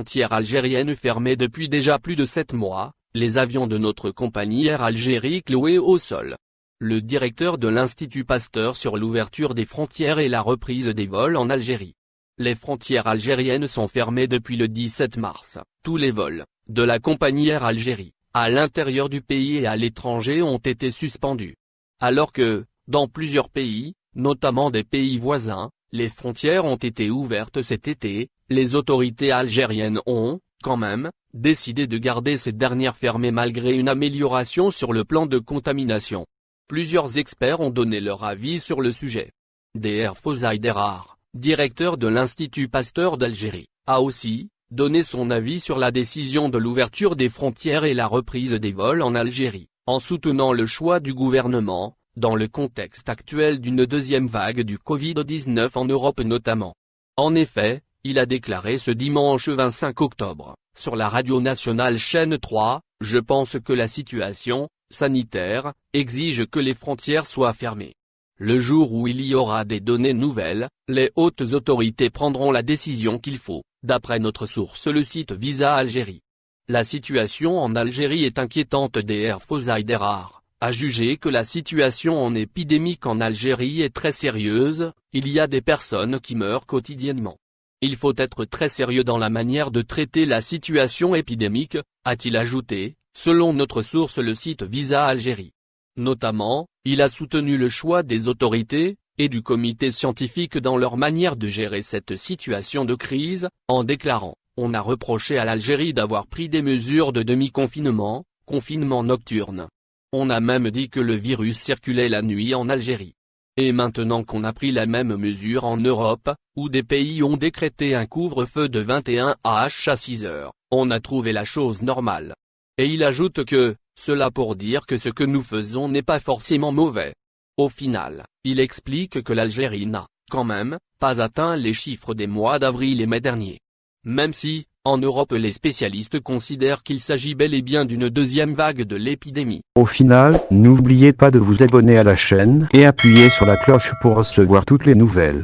frontières algériennes fermées depuis déjà plus de 7 mois, les avions de notre compagnie Air Algérie cloués au sol. Le directeur de l'Institut Pasteur sur l'ouverture des frontières et la reprise des vols en Algérie. Les frontières algériennes sont fermées depuis le 17 mars. Tous les vols, de la compagnie Air Algérie, à l'intérieur du pays et à l'étranger ont été suspendus. Alors que, dans plusieurs pays, notamment des pays voisins, les frontières ont été ouvertes cet été, les autorités algériennes ont, quand même, décidé de garder ces dernières fermées malgré une amélioration sur le plan de contamination. Plusieurs experts ont donné leur avis sur le sujet. Dr Fawzi Derar, directeur de l'Institut Pasteur d'Algérie, a aussi donné son avis sur la décision de l'ouverture des frontières et la reprise des vols en Algérie, en soutenant le choix du gouvernement, dans le contexte actuel d'une deuxième vague du Covid-19 en Europe notamment. En effet, il a déclaré ce dimanche 25 octobre, sur la radio nationale chaîne 3, « Je pense que la situation sanitaire exige que les frontières soient fermées. Le jour où il y aura des données nouvelles, les hautes autorités prendront la décision qu'il faut, d'après notre source le site Visa Algérie. La situation en Algérie est inquiétante. Dr Fawzi Derar a jugé que la situation en épidémique en Algérie est très sérieuse, il y a des personnes qui meurent quotidiennement. Il faut être très sérieux dans la manière de traiter la situation épidémique, a-t-il ajouté, selon notre source le site Visa Algérie. Notamment, il a soutenu le choix des autorités et du comité scientifique dans leur manière de gérer cette situation de crise, en déclarant « On a reproché à l'Algérie d'avoir pris des mesures de demi-confinement, confinement nocturne. On a même dit que le virus circulait la nuit en Algérie. Et maintenant qu'on a pris la même mesure en Europe, où des pays ont décrété un couvre-feu de 21h à 6 heures, on a trouvé la chose normale. » Et il ajoute que, cela pour dire que ce que nous faisons n'est pas forcément mauvais. Au final, il explique que l'Algérie n'a, quand même, pas atteint les chiffres des mois d'avril et mai dernier. Même si, en Europe les spécialistes considèrent qu'il s'agit bel et bien d'une deuxième vague de l'épidémie. Au final, n'oubliez pas de vous abonner à la chaîne et appuyer sur la cloche pour recevoir toutes les nouvelles.